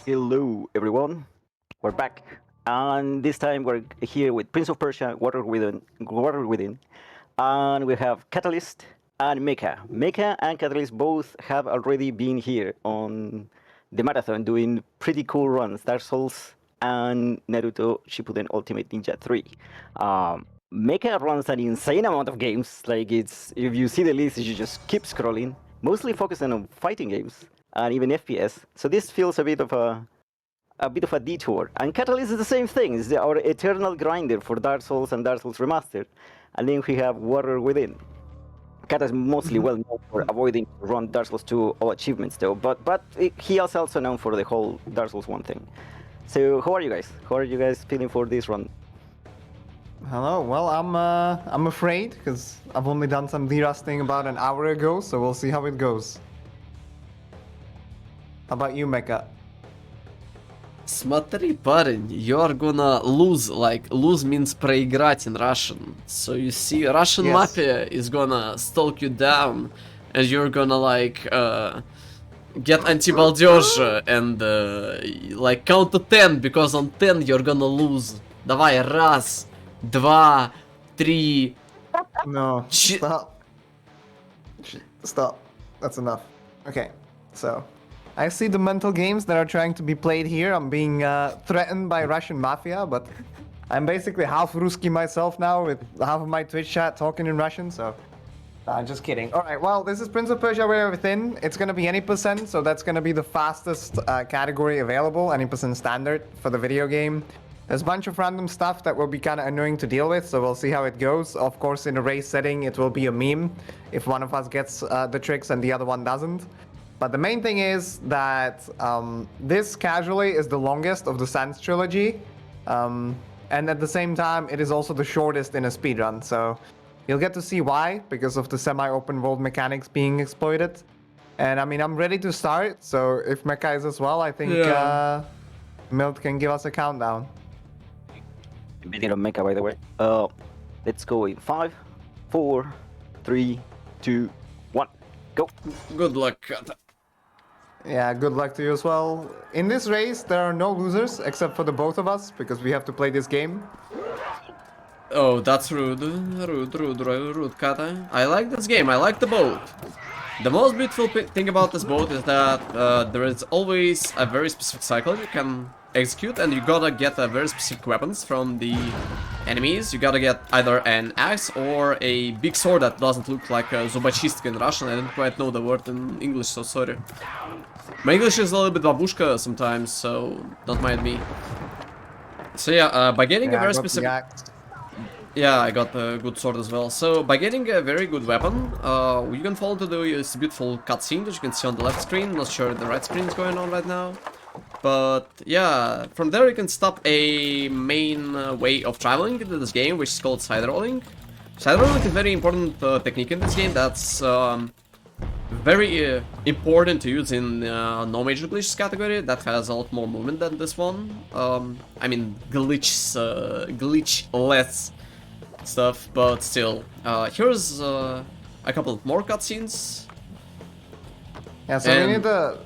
Hello, everyone. We're back, and this time we're here with Prince of Persia, Water Within, and we have Catalyst and Mecha. Mecha and Catalyst both have already been here on the marathon doing pretty cool runs, Dark Souls and Naruto Shippuden Ultimate Ninja 3. Mecha runs an insane amount of games. Like it's if you see the list, you just keep scrolling, mostly focusing on fighting games and even FPS. So this feels a bit of a detour. And Catalyst is the same thing. It's our eternal grinder for Dark Souls and Dark Souls Remastered. And then we have Water Within. Kata is mostly well known for avoiding to run Dark Souls 2 all achievements though, but he is also known for the whole Dark Souls 1 thing. So how are you guys? How are you guys feeling for this run? Hello. Well, I'm afraid because I've only done some derusting about an hour ago, so we'll see how it goes. How about you, Mecha? Смотри, парень, you're gonna lose, like, lose means проиграть in Russian. So you see, Russian Yes. mafia is gonna stalk you down, and you're gonna, like, get антибалдёж and, like, count to 10, because on 10 you're gonna lose. Давай, раз, два, три. No. Shit. Stop. Stop. That's enough. Okay. So, I see the mental games that are trying to be played here. I'm being threatened by Russian mafia, but I'm basically half Ruski myself now, with half of my Twitch chat talking in Russian, so... just kidding. Alright, well, this is Prince of Persia Water Within. It's gonna be any percent, so that's gonna be the fastest category available, any percent standard for the video game. There's a bunch of random stuff that will be kind of annoying to deal with, so we'll see how it goes. Of course, in a race setting, it will be a meme if one of us gets the tricks and the other one doesn't. But the main thing is that this casually is the longest of the Sans trilogy, and at the same time, it is also the shortest in a speedrun, so you'll get to see why, because of the semi-open world mechanics being exploited. And I mean, I'm ready to start, so if Mecha is as well, I think Milt can give us a countdown. Beginning of Mecha, by the way. Let's go in 5, 4, 3, 2, 1, go. Good luck, Kata. Yeah, good luck to you as well. In this race, there are no losers, except for the both of us, because we have to play this game. Oh, that's rude. Rude, Kata. I like this game, I like the boat. The most beautiful thing about this boat is that there is always a very specific cycle you can execute, and you gotta get a very specific weapons from the enemies. You gotta get either an axe or a big sword that doesn't look like a zubachistka in Russian. I didn't quite know the word in English, so sorry. My English is a little bit babushka sometimes, so don't mind me. So yeah, by getting a very specific... Yeah, I got a good sword as well. So, by getting a very good weapon, you can fall into this beautiful cutscene that you can see on the left screen. Not sure if the right screen is going on right now. But, yeah, from there you can stop a main way of traveling into this game, which is called side rolling. Side rolling is a very important technique in this game that's very important to use in no major glitches category. That has a lot more movement than this one. I mean, glitch-less stuff, but still. Here's a couple of more cutscenes. Yeah, so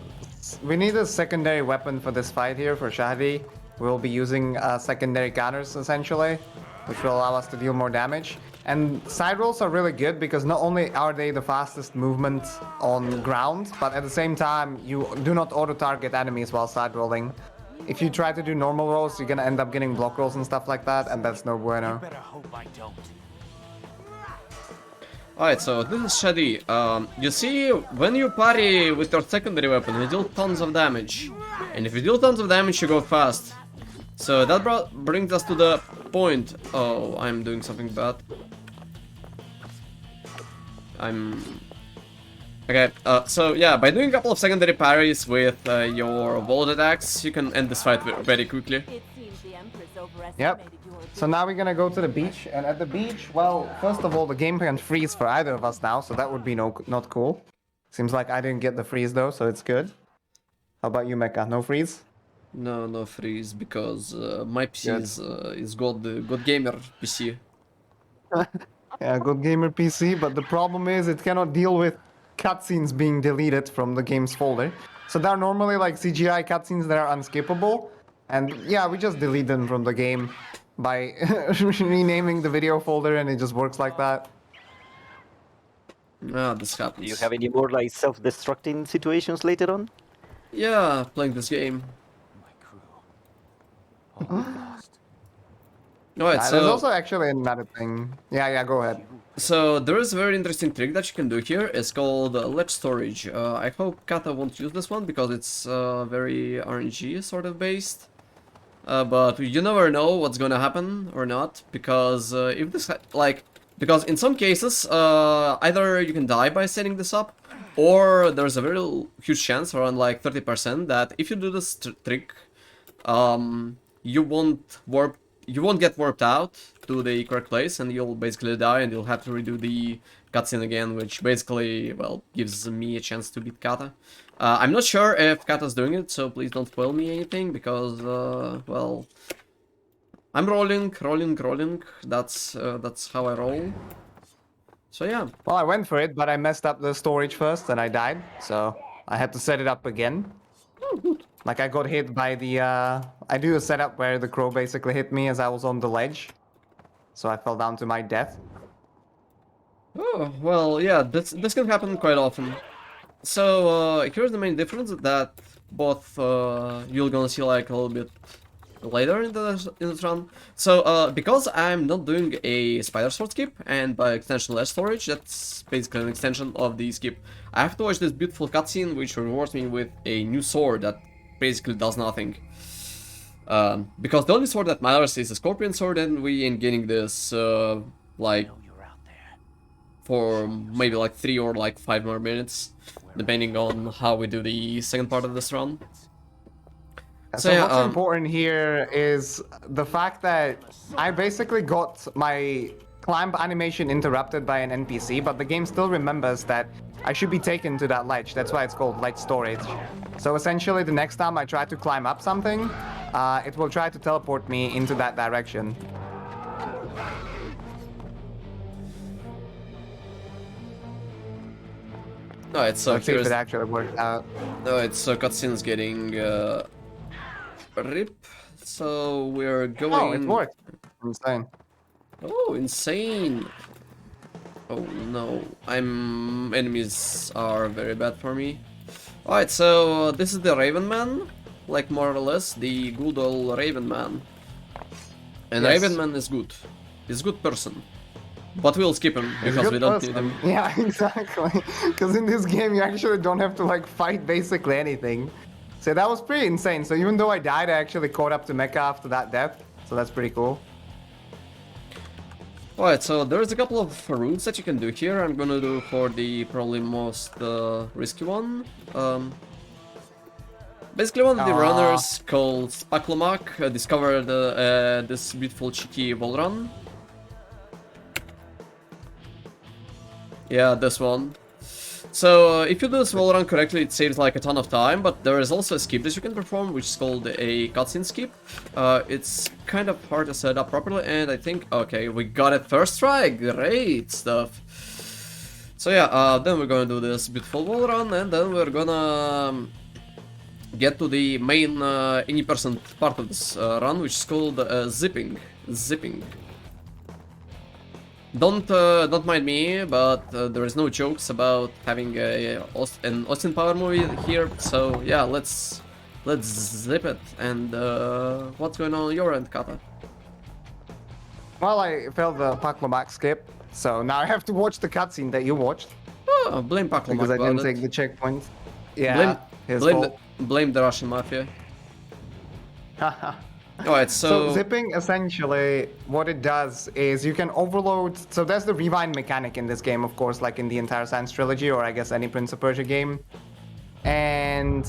we need a secondary weapon for this fight here for Shahdi. We'll be using secondary counters essentially, which will allow us to deal more damage. And side rolls are really good because not only are they the fastest movement on ground, but at the same time you do not auto-target enemies while side rolling. If you try to do normal rolls, you're gonna end up getting block rolls and stuff like that, and that's no bueno. Better hope I don't. Alright, so this is Shadi. You see, when you parry with your secondary weapon, you deal tons of damage. And if you deal tons of damage, you go fast. So that brings us to the point. Oh, I'm doing something bad. Okay, so yeah, by doing a couple of secondary parries with your wall attacks, you can end this fight very quickly. Yep. So now we're gonna go to the beach, and at the beach, well, first of all, the game can't freeze for either of us now, so that would be not cool. Seems like I didn't get the freeze though, so it's good. How about you, Mecha? No freeze? No freeze, because my PC is good gamer PC. Yeah, good gamer PC, but the problem is it cannot deal with cutscenes being deleted from the game's folder. So there are normally like CGI cutscenes that are unskippable, and yeah, we just delete them from the game by renaming the video folder, and it just works like that. Ah, this Do you happens. have any more like self-destructing situations later on? Yeah, playing this game. My crew. All lost. Alright, There's so also actually another thing. Yeah, go ahead. there is a very interesting trick that you can do here. It's called ledge storage. I hope Kata won't use this one because it's very RNG sort of based. But you never know what's gonna happen or not, because if this because in some cases either you can die by setting this up, or there's a very huge chance, around like 30%, that if you do this trick, you won't get warped out to the correct place, and you'll basically die, and you'll have to redo the cutscene again, which basically, well, gives me a chance to beat Kata. I'm not sure if Kata's doing it, so please don't spoil me anything, because, well, I'm rolling. That's how I roll. So yeah. Well, I went for it, but I messed up the storage first, and I died. So I had to set it up again. Oh, good. Like I got hit by the. I do a setup where the crow basically hit me as I was on the ledge, so I fell down to my death. Oh, well, yeah, this can happen quite often. So, here's the main difference, that both you're gonna see like a little bit later in this run. So, because I'm not doing a spider sword skip, and by extension less storage, that's basically an extension of the skip, I have to watch this beautiful cutscene which rewards me with a new sword that basically does nothing. Because the only sword that matters is a scorpion sword, and we ain't getting this, like, for maybe like 3 or like 5 more minutes, depending on how we do the second part of this run. So yeah, what's important here is the fact that I basically got my climb animation interrupted by an NPC, but the game still remembers that I should be taken to that ledge. That's why it's called ledge storage. So essentially, the next time I try to climb up something, it will try to teleport me into that direction. No, it's so Let's see if here's it actually worked out. no, it's cutscene's getting rip. So we're going. Oh, it worked. Insane. Oh, insane! Oh no, enemies are very bad for me. Alright, so this is the Raven Man, like more or less the good old Raven Man. And Yes. Raven Man is good. He's a good person. But we'll skip him He's a because good we don't person. need him. Yeah, exactly. Because in this game, you actually don't have to like fight basically anything. So that was pretty insane. So even though I died, I actually caught up to Mecha after that death. So that's pretty cool. Alright, so there's a couple of routes that you can do here. I'm gonna do for the probably most risky one. Basically, one of the runners called Spaklomak discovered this beautiful cheeky wall run. Yeah, this one. So, if you do this wall run correctly, it saves like a ton of time, but there is also a skip that you can perform, which is called a cutscene skip. It's kind of hard to set up properly, and I think, okay, we got it first try, great stuff. So yeah, then we're gonna do this beautiful wall run, and then we're gonna get to the main any% part of this run, which is called zipping. Don't mind me, but there is no jokes about having an Austin Power movie here. So yeah, let's zip it. And what's going on your end, Kata? Well, I failed the Paklomak skip. So now I have to watch the cutscene that you watched. Oh, blame Paklomak Because I didn't about take it. the checkpoint. Yeah, his blame fault. blame the Russian mafia. Alright, So zipping, essentially, what it does is you can overload. So there's the rewind mechanic in this game, of course, like in the entire Sans trilogy, or I guess any Prince of Persia game. And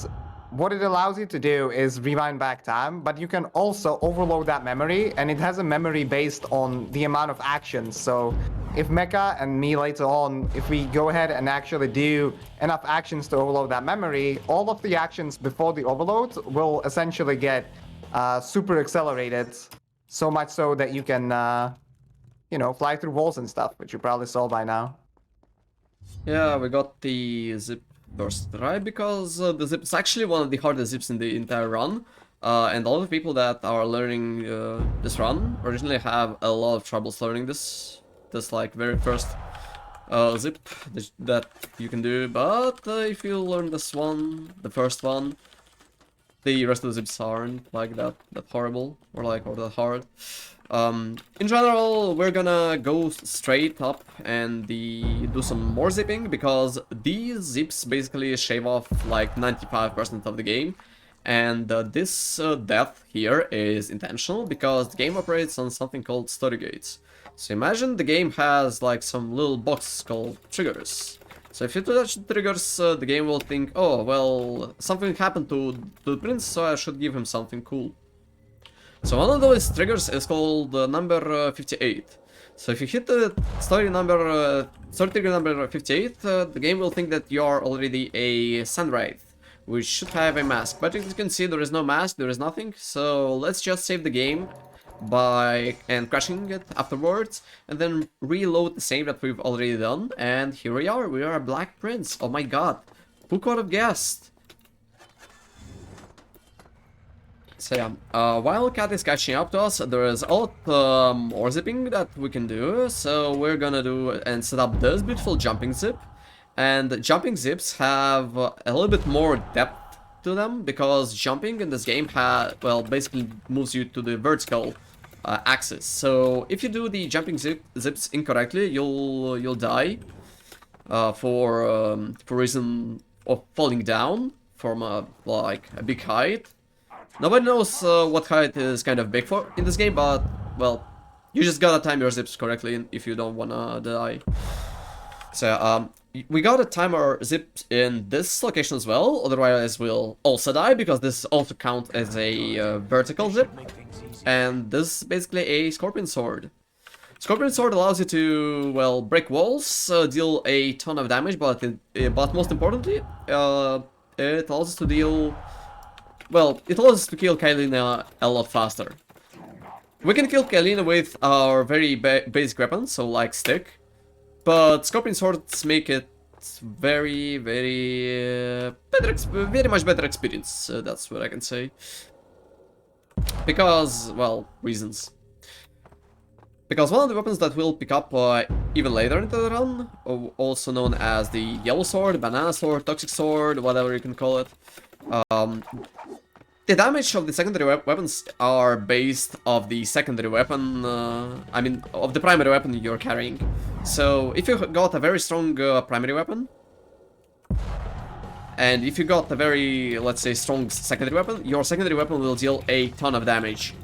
what it allows you to do is rewind back time, but you can also overload that memory, and it has a memory based on the amount of actions. So if Mecha and me later on, if we go ahead and actually do enough actions to overload that memory, all of the actions before the overload will essentially get super accelerated, so much so that you can, you know, fly through walls and stuff, which you probably saw by now. Yeah, we got the zip first try because the zip is actually one of the hardest zips in the entire run. And a lot of people that are learning this run originally have a lot of troubles learning this like very first zip that you can do. But if you learn this one, the first one, the rest of the zips aren't like that horrible or that hard. In general, we're gonna go straight up and do some more zipping because these zips basically shave off like 95% of the game. And this death here is intentional because the game operates on something called story gates. So imagine the game has like some little boxes called triggers. So if you touch the triggers, the game will think, oh, well, something happened to the prince, so I should give him something cool. So one of those triggers is called number 58. So if you hit the story trigger number 58, the game will think that you are already a Sandwraith, which should have a mask. But as you can see, there is no mask, there is nothing. So let's just save the game and crashing it afterwards, and then reload the save that we've already done. And here we are a Black Prince. Oh my god, who could have guessed? So yeah, while Cat is catching up to us, there is a lot more zipping that we can do. So we're gonna do and set up this beautiful jumping zip. And jumping zips have a little bit more depth to them because jumping in this game basically moves you to the vertical axis. So if you do the jumping zips incorrectly, you'll die for reason of falling down from a big height. Nobody knows what height is kind of big for in this game, but well, you just gotta time your zips correctly if you don't wanna die. So we gotta time our zips in this location as well, otherwise we'll also die because this also counts as a vertical zip. And this is basically a Scorpion Sword. Scorpion Sword allows you to, well, break walls, deal a ton of damage, but most importantly, it allows us to deal... Well, it allows us to kill Kailina a lot faster. We can kill Kailina with our very basic weapons, so like stick. But Scorpion Swords make it very much better experience, that's what I can say. Because, well, reasons. Because one of the weapons that we'll pick up even later into the run, also known as the Yellow Sword, Banana Sword, Toxic Sword, whatever you can call it, the damage of the secondary weapons are based off the secondary weapon, of the primary weapon you're carrying. So if you got a very strong primary weapon, and if you got a very, let's say, strong secondary weapon, your secondary weapon will deal a ton of damage.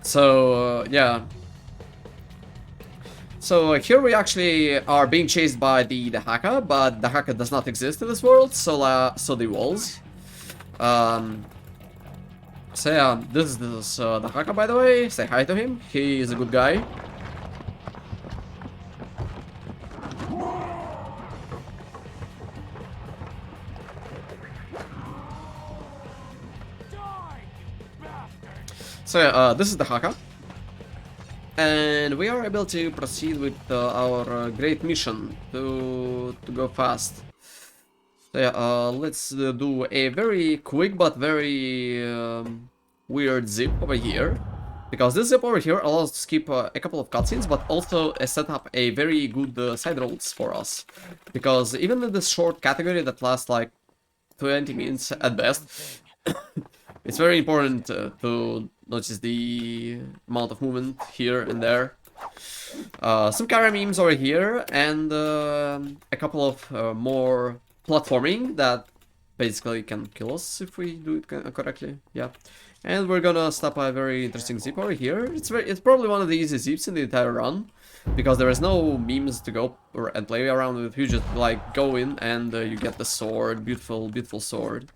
So, yeah. So here we actually are being chased by the Haka, but the Haka does not exist in this world, so the walls. So yeah, this is the Haka, by the way. Say hi to him. He is a good guy. So yeah, this is the Haka. And we are able to proceed with our great mission to go fast. So yeah, let's do a very quick but very weird zip over here. Because this zip over here allows us to skip a couple of cutscenes, but also set up a very good side roads for us. Because even in this short category that lasts like 20 minutes at best, it's very important to notice the amount of movement here and there. Some Kara memes over here, and a couple of more platforming that basically can kill us if we do it correctly. Yeah, and we're gonna stop a very interesting zip over here. It's probably one of the easiest zips in the entire run because there is no memes to go and play around with. You just like go in and you get the sword, beautiful sword.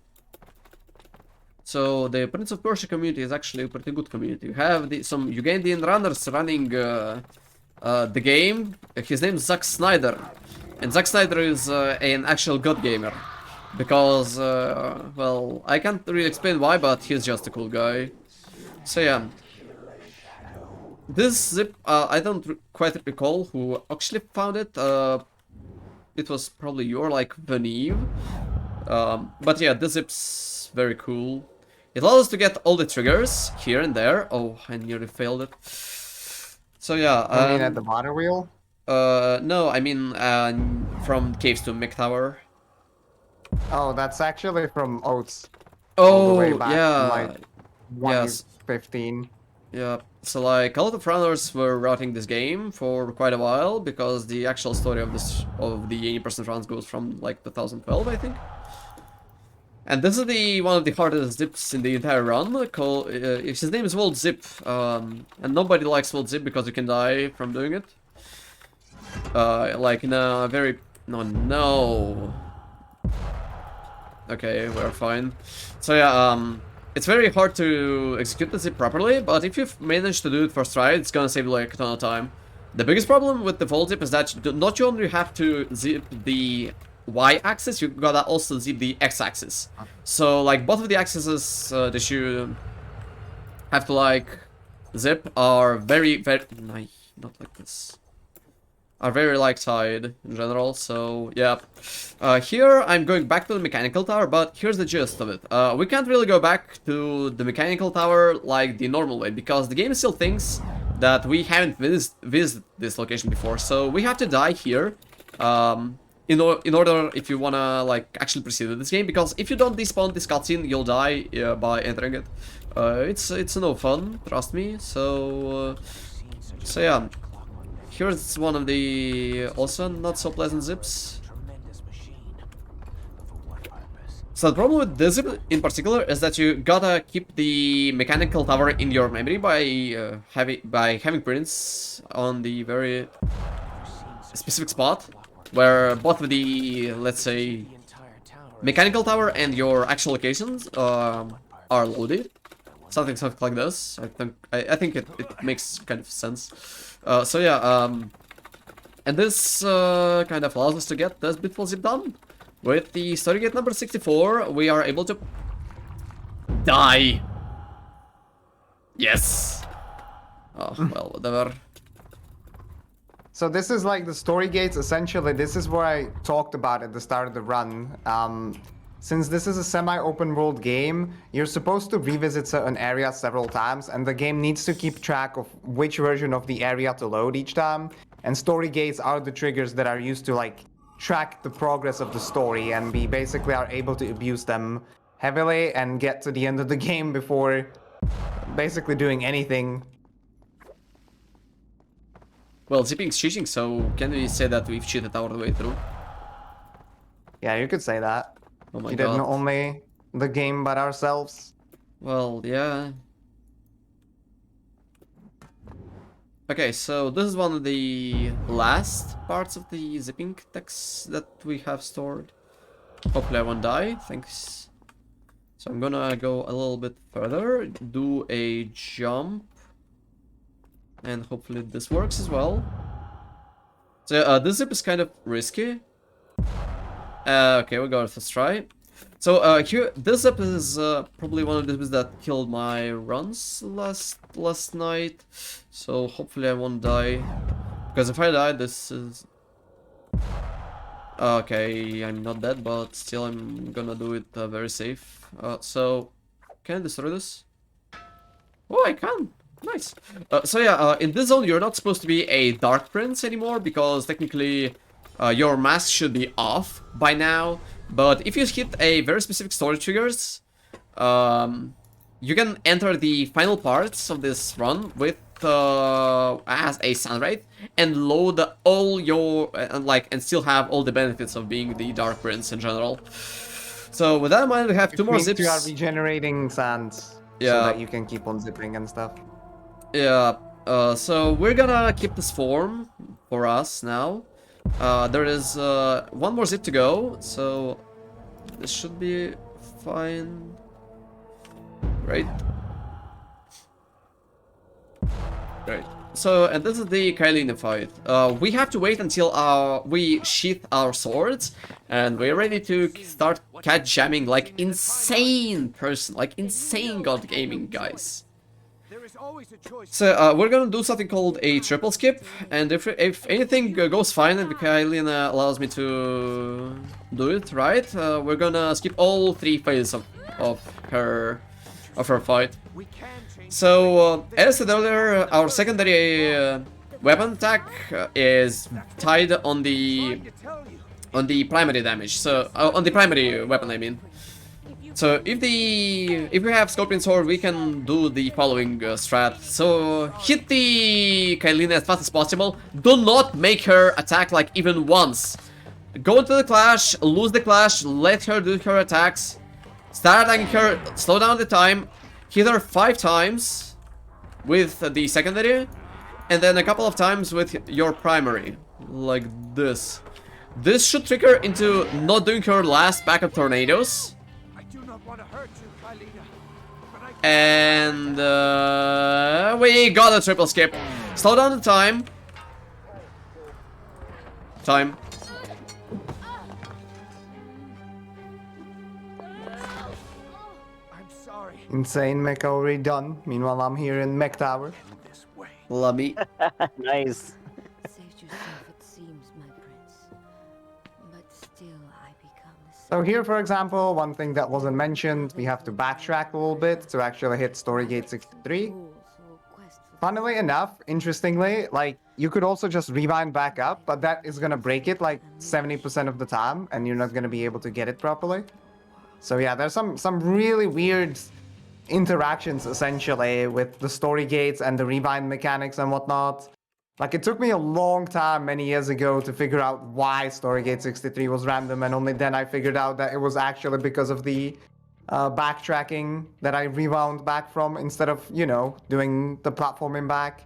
So the Prince of Persia community is actually a pretty good community. You have some Ugandan runners running the game. His name is Zack Snyder, and Zack Snyder is an actual god gamer. Because, well, I can't really explain why, but he's just a cool guy. So yeah. This zip, I don't quite recall who actually found it. it was probably your like Venive. But yeah, this zip's very cool. It allows us to get all the triggers here and there. Oh, I nearly failed it. So yeah, I mean, at the water wheel. no, I mean from caves to Mech Tower. Oh, that's actually from Oats. All the way Oh, back yeah. in like Yes. 1.15. Yeah, so like a lot of runners were routing this game for quite a while because the actual story of the 80% runs goes from like 2012, I think. And this is the one of the hardest zips in the entire run. His name is World Zip, and nobody likes World Zip because you can die from doing it. Like in a very no. Okay, we're fine. So yeah, it's very hard to execute the zip properly, but if you've managed to do it first try, it's gonna save you like a ton of time. The biggest problem with the Volt Zip is that not only have to zip the Y-axis, you gotta also zip the X-axis. So like both of the axes that you have to like zip are very, not like this. Are very like tied in general, so yeah. Here I'm going back to the mechanical tower, but here's the gist of it. We can't really go back to the mechanical tower like the normal way, because the game still thinks that we haven't visited this location before, so we have to die here in order if you wanna like actually proceed with this game, because if you don't despawn this cutscene, you'll die by entering it. It's no fun, trust me, so yeah. Here's one of the also not so pleasant zips. Tremendous machine. For what purpose? So the problem with this zip in particular is that you gotta keep the mechanical tower in your memory by having prints on the very specific spot where both of the, let's say, The entire tower. mechanical tower and your actual locations are loaded. Something like this. I think it makes kind of sense. So yeah, and this kind of allows us to get this beautiful zip done. With the story gate number 64, we are able to die. Yes. Oh well, whatever. So this is like the story gates. Essentially, this is where I talked about at the start of the run. Since this is a semi-open world game, you're supposed to revisit certain areas several times, and the game needs to keep track of which version of the area to load each time. And story gates are the triggers that are used to like track the progress of the story, and we basically are able to abuse them heavily and get to the end of the game before basically doing anything. Well, zipping's cheating, so can we say that we've cheated our way through? Yeah, you could say that. Oh my We didn't god. only the game but ourselves. Well, yeah. Okay, so this is one of the last parts of the zipping text that we have stored. Hopefully I won't die, thanks. So I'm gonna go a little bit further, do a jump. And hopefully this works as well. So this zip is kind of risky. Okay, we got a first try. So here, this zip is probably one of the zips that killed my runs last night. So hopefully I won't die, because if I die, this is okay. I'm not dead, but still I'm gonna do it very safe. So can I destroy this? Oh, I can. Nice. So yeah, in this zone you're not supposed to be a Dark Prince anymore, because technically your mask should be off by now. But if you hit a very specific story triggers, you can enter the final parts of this run with as a Sunwraith and load all your and still have all the benefits of being the Dark Prince in general. So with that in mind, we have two more zips. You are regenerating sands, Yeah. so that you can keep on zipping and stuff. Yeah, so we're gonna keep this form for us now. There is one more zip to go, so this should be fine. Right. Great. So, and this is the Kailina fight. We have to wait until we sheath our swords, and we're ready to start cat jamming like insane person, like insane god gaming, guys. There is always a choice. So we're gonna do something called a triple skip, and if anything goes fine and Kailina allows me to do it right, we're gonna skip all 3 phases of her fight. We can change. So as I said earlier, our secondary weapon attack is tied on Trying to tell you. the primary damage. So on the primary weapon, I mean. So if we have Scorpion Sword, we can do the following strat. So hit the Kailina as fast as possible. Do not make her attack like even once. Go into the clash, lose the clash, let her do her attacks. Start attacking her, slow down the time, hit her 5 times with the secondary, and then a couple of times with your primary, like this. This should trick her into not doing her last backup tornadoes. I do not want to hurt you, Kailina. But I And we got a triple skip. Slow down the time. Time. I'm sorry. Insane mech already done. Meanwhile, I'm here in mech tower. This way. Love me. Nice. Saved yourself, it seems, my prince. But still, I become the So here, for example, one thing that wasn't mentioned, we have to backtrack a little bit to actually hit story gate 63. fools who quest for Funnily enough, interestingly, like, you could also just rewind back up, but that is gonna break it like 70% of the time, and you're not gonna be able to get it properly. So yeah, there's some really weird interactions, essentially, with the story gates and the rewind mechanics and whatnot. Like, it took me a long time, many years ago, to figure out why story gate 63 was random, and only then I figured out that it was actually because of the backtracking that I rewound back from, instead of, you know, doing the platforming back.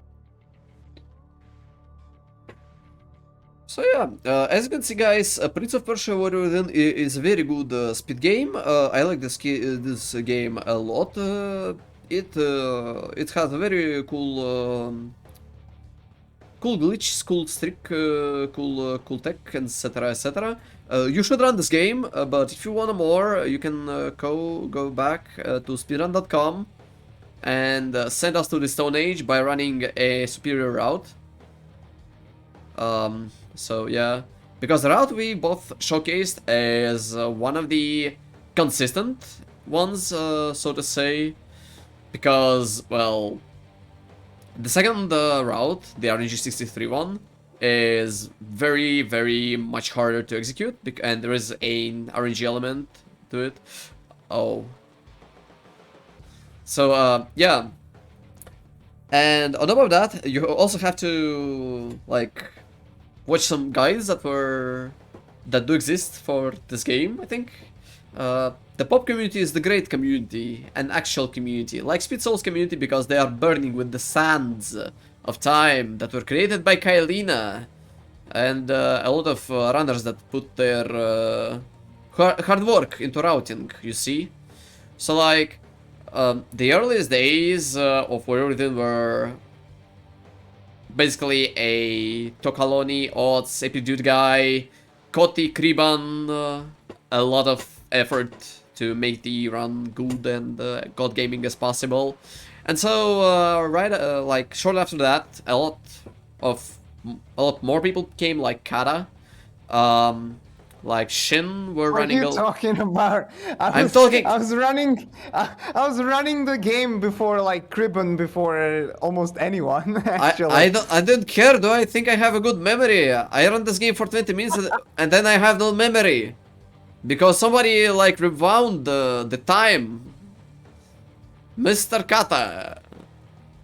So yeah, as you can see, guys, Prince of Persia Warrior Within is a very good speed game. I like this game a lot. It has a very cool glitches, cool streak, cool tech, etc., etc. You should run this game, but if you want more, you can go back to speedrun.com and send us to the Stone Age by running a superior route. So yeah, because the route we both showcased as one of the consistent ones, so to say, because, well, the second route, the RNG63 one, is very, very much harder to execute, and there is an RNG element to it. Oh. So, yeah. And on top of that, you also have to, like, watch some guides that do exist for this game, I think. The pop community is the great community, an actual community, like Speed Souls community, because they are burning with the sands of time that were created by Kailina, and a lot of runners that put their hard work into routing, you see. So like, the earliest days of Warrior Within were basically a Tokaloni, Odds, Epic Dude Guy, Koti, Kriban, a lot of effort to make the run good and god gaming as possible. And so, like shortly after that, a lot more people came, like Kata, like Shin were What are running. you talking about? I'm talking. I was running. I was running the game before, like, Kribben, before almost anyone. Actually, I don't care. Do I think I have a good memory? I run this game for 20 minutes and then I have no memory because somebody like rewound the time. Mr. Kata,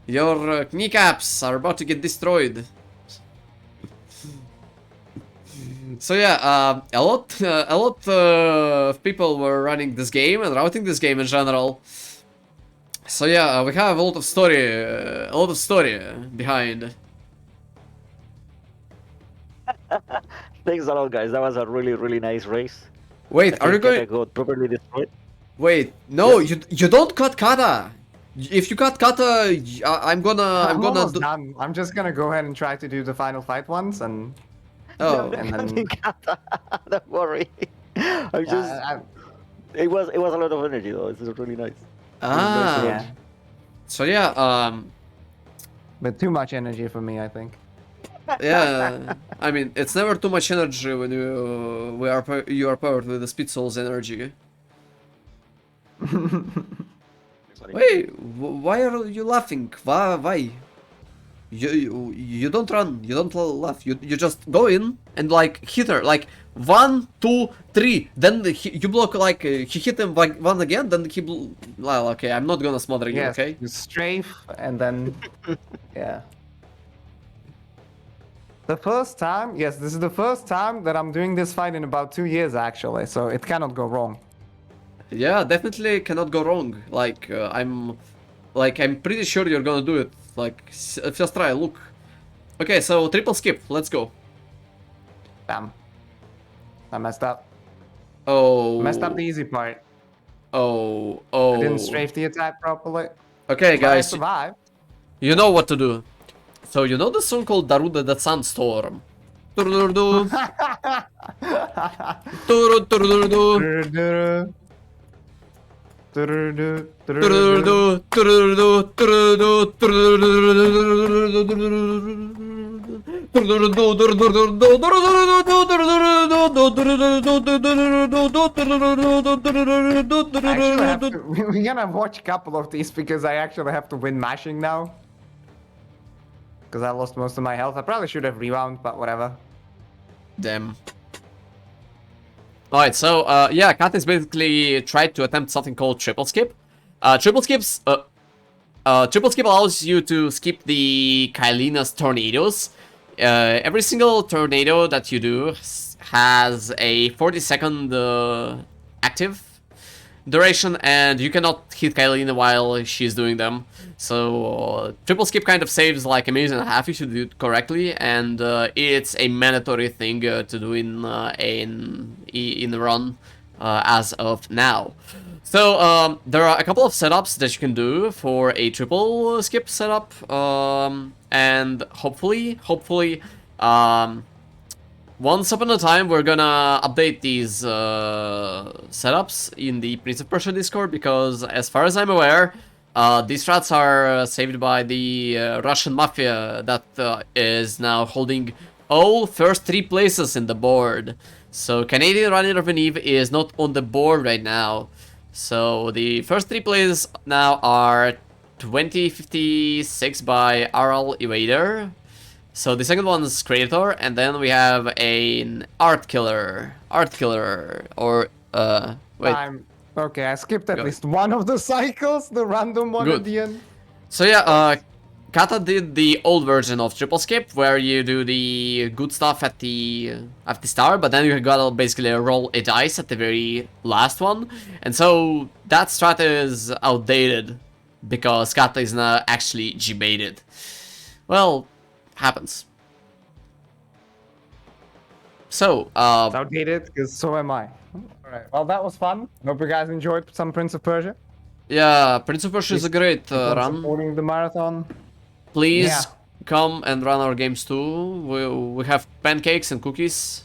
your kneecaps are about to get destroyed. So yeah, a lot of people were running this game and routing this game in general. So yeah, we have a lot of story behind. Thanks a lot, guys. That was a really, really nice race. Wait, are you Kata going? got properly destroyed. Wait, no, you don't cut Kata. If you cut Kata, I'm gonna almost do. done. I'm just gonna go ahead and try to do the final fight once, and Oh, and then Kata, don't worry. I'm just. It was a lot of energy though. It's really nice. ah. yeah. So yeah, But too much energy for me, I think. Yeah, I mean, it's never too much energy when you are powered with the Speed Soul's energy. Wait, why are you laughing? Why? You don't run, you don't laugh, you just go in and like hit her, like 1, 2, 3, then you block, like he hit him like one again, then he well, okay, I'm not gonna smother you, Yes, okay? you strafe and then yeah. The first time, yes, this is the first time that I'm doing this fight in about 2 years actually, so it cannot go wrong. Yeah, definitely cannot go wrong. Like I'm pretty sure you're gonna do it. Like just try, look. Okay, so triple skip, let's go. Damn. I messed up. Oh. Messed up the easy part. Oh. I didn't strafe the attack properly. Okay, But I guys, survived. you know what to do. So you know the song called Darude the Sandstorm? Tururdu. Tururdu. Tururdu. Tururdu. Actually, I have to, we're gonna watch a couple of these because I actually have to win mashing now. Because I lost most of my health. I probably should have rewound, but whatever. Damn. Alright, so, yeah, Catalystz basically tried to attempt something called triple skip. Triple skip allows you to skip the Kailina's tornadoes. Every single tornado that you do has a 40-second active duration, and you cannot hit Kailina while she's doing them. So triple skip kind of saves like a minute and a half if you do it correctly, and it's a mandatory thing to do in the run as of now. So there are a couple of setups that you can do for a triple skip setup, and hopefully, once upon a time, we're gonna update these setups in the Prince of Persia Discord, because as far as I'm aware, these strats are saved by the Russian Mafia that is now holding all first 3 places in the board. So Canadian Runner of an Eve is not on the board right now. So the first 3 places now are 2056 by RL Evader. So the second one is Creator, and then we have an Art Killer, or wait. Okay, I skipped at least one of the cycles, the random one at the end. So yeah, Kata did the old version of triple skip, where you do the good stuff at the start, but then you gotta basically roll a dice at the very last one, and so that strat is outdated because Kata is now actually G-baited. Well, happens. So, It's outdated, because so am I. Alright, well that was fun. Hope you guys enjoyed some Prince of Persia. yeah, Prince of Persia is a great Keep on run. supporting the marathon. Please come and run our games too. We have pancakes and cookies.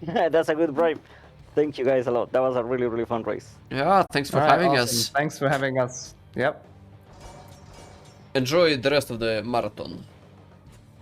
That's a good bribe. Thank you guys a lot. That was a really, really fun race. Yeah, thanks for Alright, having awesome. us. Thanks for having us. Yep. Enjoy the rest of the marathon.